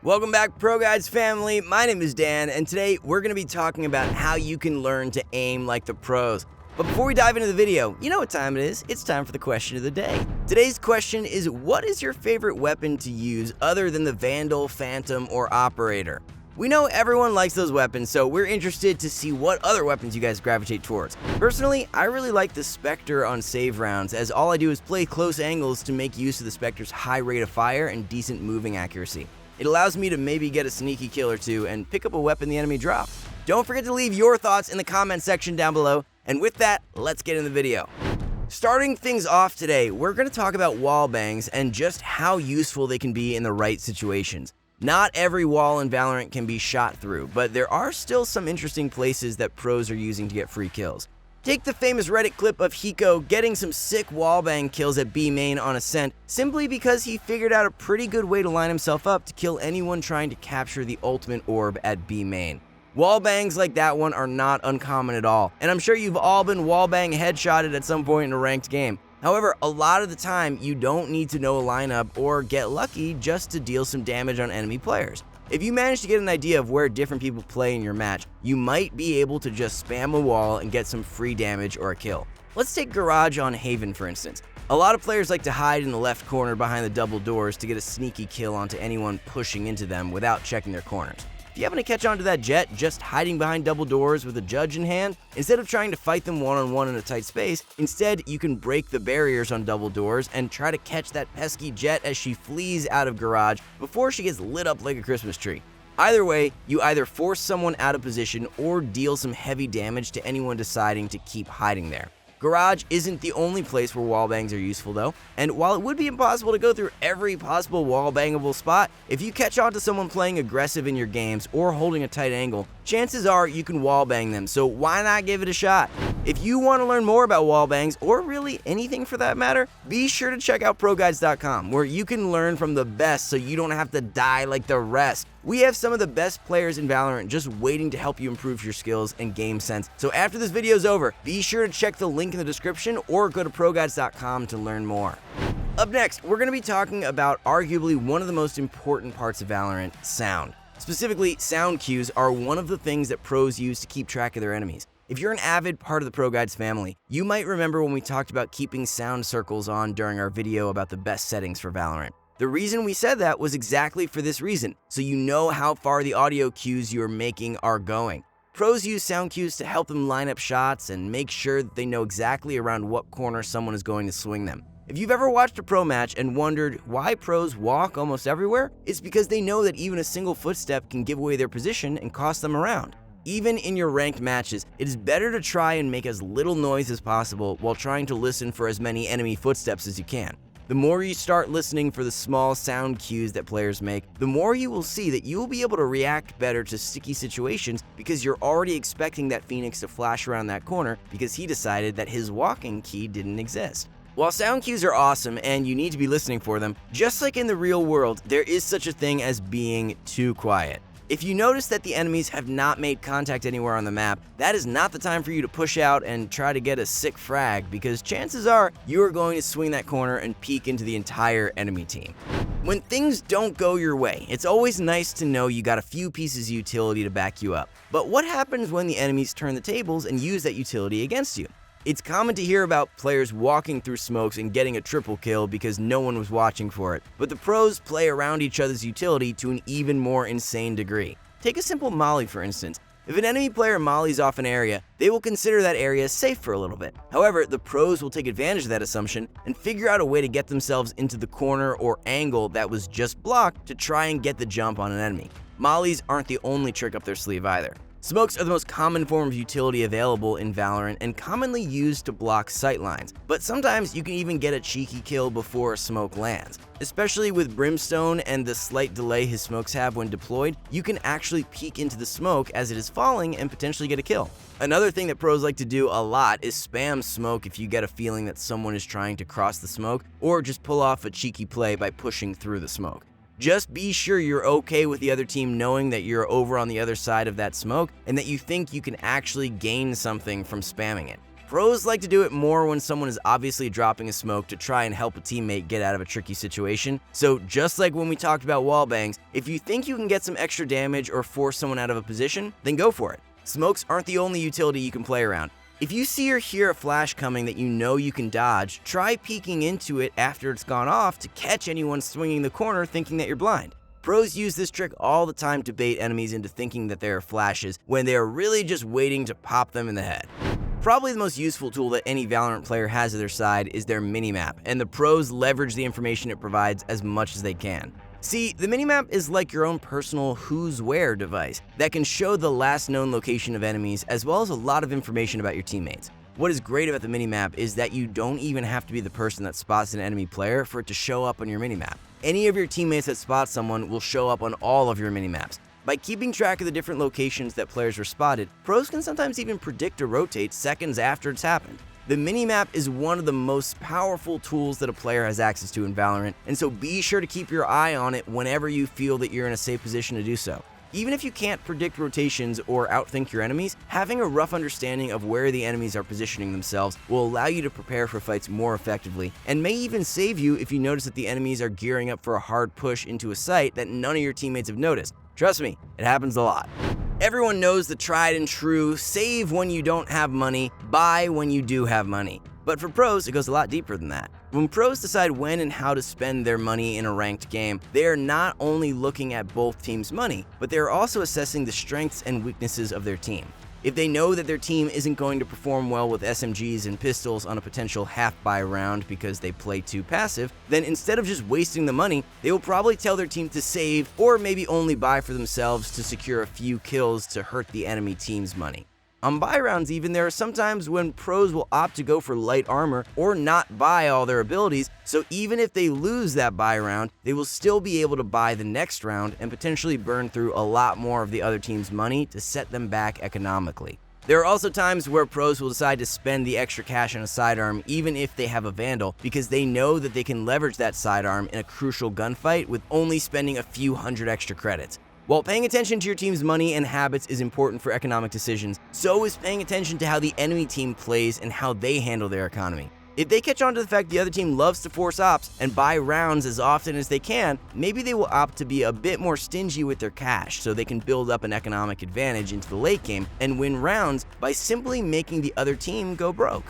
Welcome back, ProGuides family. My name is Dan, and today we're going to be talking about how you can learn to aim like the pros. But before we dive into the video, you know what time it is. It's time for the question of the day. Today's question is, what is your favorite weapon to use other than the Vandal, Phantom, or Operator? We know everyone likes those weapons, so we're interested to see what other weapons you guys gravitate towards. Personally, I really like the Spectre on save rounds, as all I do is play close angles to make use of the Spectre's high rate of fire and decent moving accuracy. It allows me to maybe get a sneaky kill or two and pick up a weapon the enemy drops. Don't forget to leave your thoughts in the comment section down below, and with that, let's get in the video. Starting things off today, we're going to talk about wall bangs and just how useful they can be in the right situations. Not every wall in Valorant can be shot through, but there are still some interesting places that pros are using to get free kills. Take the famous Reddit clip of Hiko getting some sick wallbang kills at B main on Ascent simply because he figured out a pretty good way to line himself up to kill anyone trying to capture the ultimate orb at B main. Wallbangs like that one are not uncommon at all, and I'm sure you've all been wallbang headshotted at some point in a ranked game. However, a lot of the time, you don't need to know a lineup or get lucky just to deal some damage on enemy players. If you manage to get an idea of where different people play in your match, you might be able to just spam a wall and get some free damage or a kill. Let's take Garage on Haven for instance. A lot of players like to hide in the left corner behind the double doors to get a sneaky kill onto anyone pushing into them without checking their corners. If you happen to catch on to that Jet just hiding behind double doors with a judge in hand, instead of trying to fight them one-on-one in a tight space, instead you can break the barriers on double doors and try to catch that pesky Jet as she flees out of Garage before she gets lit up like a Christmas tree. Either way, you either force someone out of position or deal some heavy damage to anyone deciding to keep hiding there. Garage isn't the only place where wallbangs are useful though, and while it would be impossible to go through every possible wallbangable spot, if you catch on to someone playing aggressive in your games or holding a tight angle, chances are you can wallbang them, so why not give it a shot? If you want to learn more about wallbangs, or really anything for that matter, be sure to check out ProGuides.com, where you can learn from the best so you don't have to die like the rest. We have some of the best players in Valorant just waiting to help you improve your skills and game sense. So after this video is over, be sure to check the link in the description or go to ProGuides.com to learn more. Up next, we're going to be talking about arguably one of the most important parts of Valorant, sound. Specifically, sound cues are one of the things that pros use to keep track of their enemies. If you're an avid part of the ProGuides family, you might remember when we talked about keeping sound circles on during our video about the best settings for Valorant. The reason we said that was exactly for this reason, so you know how far the audio cues you're making are going. Pros use sound cues to help them line up shots and make sure that they know exactly around what corner someone is going to swing them. If you've ever watched a pro match and wondered why pros walk almost everywhere, it's because they know that even a single footstep can give away their position and cost them a round. Even in your ranked matches, it is better to try and make as little noise as possible while trying to listen for as many enemy footsteps as you can. The more you start listening for the small sound cues that players make, the more you will see that you will be able to react better to sticky situations because you're already expecting that Phoenix to flash around that corner because he decided that his walking key didn't exist. While sound cues are awesome and you need to be listening for them, just like in the real world, there is such a thing as being too quiet. If you notice that the enemies have not made contact anywhere on the map, that is not the time for you to push out and try to get a sick frag because chances are you are going to swing that corner and peek into the entire enemy team. When things don't go your way, it's always nice to know you got a few pieces of utility to back you up. But what happens when the enemies turn the tables and use that utility against you? It's common to hear about players walking through smokes and getting a triple kill because no one was watching for it, but the pros play around each other's utility to an even more insane degree. Take a simple molly for instance. If an enemy player mollies off an area, they will consider that area safe for a little bit. However, the pros will take advantage of that assumption and figure out a way to get themselves into the corner or angle that was just blocked to try and get the jump on an enemy. Mollies aren't the only trick up their sleeve either. Smokes are the most common form of utility available in Valorant and commonly used to block sightlines, but sometimes you can even get a cheeky kill before a smoke lands. Especially with Brimstone and the slight delay his smokes have when deployed, you can actually peek into the smoke as it is falling and potentially get a kill. Another thing that pros like to do a lot is spam smoke if you get a feeling that someone is trying to cross the smoke, or just pull off a cheeky play by pushing through the smoke. Just be sure you're okay with the other team knowing that you're over on the other side of that smoke and that you think you can actually gain something from spamming it. Pros like to do it more when someone is obviously dropping a smoke to try and help a teammate get out of a tricky situation. So just like when we talked about wall bangs, if you think you can get some extra damage or force someone out of a position, then go for it. Smokes aren't the only utility you can play around. If you see or hear a flash coming that you know you can dodge, try peeking into it after it's gone off to catch anyone swinging the corner thinking that you're blind. Pros use this trick all the time to bait enemies into thinking that they are flashes when they are really just waiting to pop them in the head. Probably the most useful tool that any Valorant player has at their side is their minimap, and the pros leverage the information it provides as much as they can. See, the minimap is like your own personal who's where device that can show the last known location of enemies as well as a lot of information about your teammates. What is great about the minimap is that you don't even have to be the person that spots an enemy player for it to show up on your minimap. Any of your teammates that spot someone will show up on all of your minimaps. By keeping track of the different locations that players are spotted, pros can sometimes even predict a rotate seconds after it's happened. The minimap is one of the most powerful tools that a player has access to in Valorant, and so be sure to keep your eye on it whenever you feel that you're in a safe position to do so. Even if you can't predict rotations or outthink your enemies, having a rough understanding of where the enemies are positioning themselves will allow you to prepare for fights more effectively, and may even save you if you notice that the enemies are gearing up for a hard push into a site that none of your teammates have noticed. Trust me, it happens a lot. Everyone knows the tried and true, save when you don't have money, buy when you do have money. But for pros, it goes a lot deeper than that. When pros decide when and how to spend their money in a ranked game, they are not only looking at both teams' money, but they are also assessing the strengths and weaknesses of their team. If they know that their team isn't going to perform well with SMGs and pistols on a potential half-buy round because they play too passive, then instead of just wasting the money, they will probably tell their team to save or maybe only buy for themselves to secure a few kills to hurt the enemy team's money. On buy rounds even, there are some times when pros will opt to go for light armor or not buy all their abilities, so even if they lose that buy round, they will still be able to buy the next round and potentially burn through a lot more of the other team's money to set them back economically. There are also times where pros will decide to spend the extra cash on a sidearm even if they have a Vandal because they know that they can leverage that sidearm in a crucial gunfight with only spending a few hundred extra credits. While paying attention to your team's money and habits is important for economic decisions, so is paying attention to how the enemy team plays and how they handle their economy. If they catch on to the fact the other team loves to force ops and buy rounds as often as they can, maybe they will opt to be a bit more stingy with their cash so they can build up an economic advantage into the late game and win rounds by simply making the other team go broke.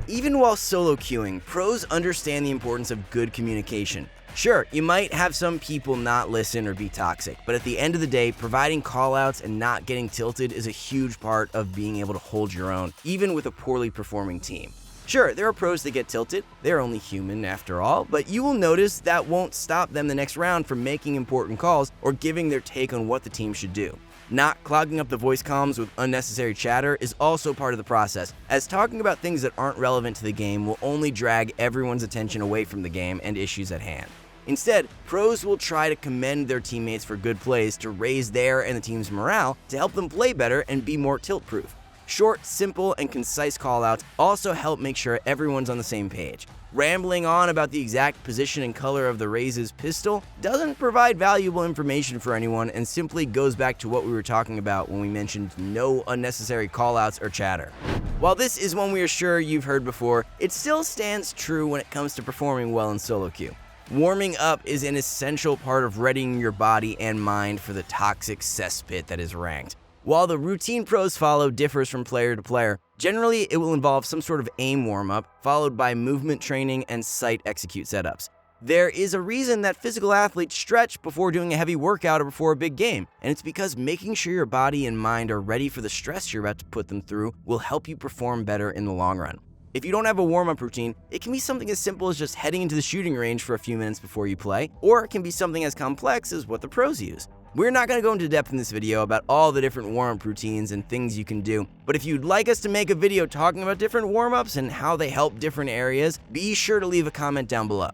Even while solo queuing, pros understand the importance of good communication. Sure, you might have some people not listen or be toxic, but at the end of the day, providing callouts and not getting tilted is a huge part of being able to hold your own, even with a poorly performing team. Sure, there are pros that get tilted, they're only human after all, but you will notice that won't stop them the next round from making important calls or giving their take on what the team should do. Not clogging up the voice comms with unnecessary chatter is also part of the process, as talking about things that aren't relevant to the game will only drag everyone's attention away from the game and issues at hand. Instead, pros will try to commend their teammates for good plays to raise their and the team's morale to help them play better and be more tilt-proof. Short, simple, and concise callouts also help make sure everyone's on the same page. Rambling on about the exact position and color of the Raze's pistol doesn't provide valuable information for anyone and simply goes back to what we were talking about when we mentioned no unnecessary callouts or chatter. While this is one we are sure you've heard before, it still stands true when it comes to performing well in solo queue. Warming up is an essential part of readying your body and mind for the toxic cesspit that is ranked. While the routine pros follow differs from player to player, generally it will involve some sort of aim warm-up, followed by movement training and sight execute setups. There is a reason that physical athletes stretch before doing a heavy workout or before a big game, and it's because making sure your body and mind are ready for the stress you're about to put them through will help you perform better in the long run. If you don't have a warm-up routine, it can be something as simple as just heading into the shooting range for a few minutes before you play, or it can be something as complex as what the pros use. We're not going to go into depth in this video about all the different warm-up routines and things you can do, but if you'd like us to make a video talking about different warm-ups and how they help different areas, be sure to leave a comment down below.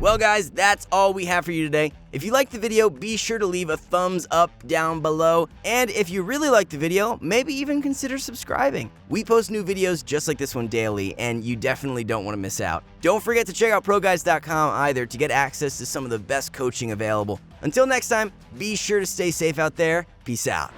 Well guys, that's all we have for you today. If you liked the video, be sure to leave a thumbs up down below, and if you really liked the video, maybe even consider subscribing. We post new videos just like this one daily, and you definitely don't want to miss out. Don't forget to check out ProGuides.com either to get access to some of the best coaching available. Until next time, be sure to stay safe out there. Peace out.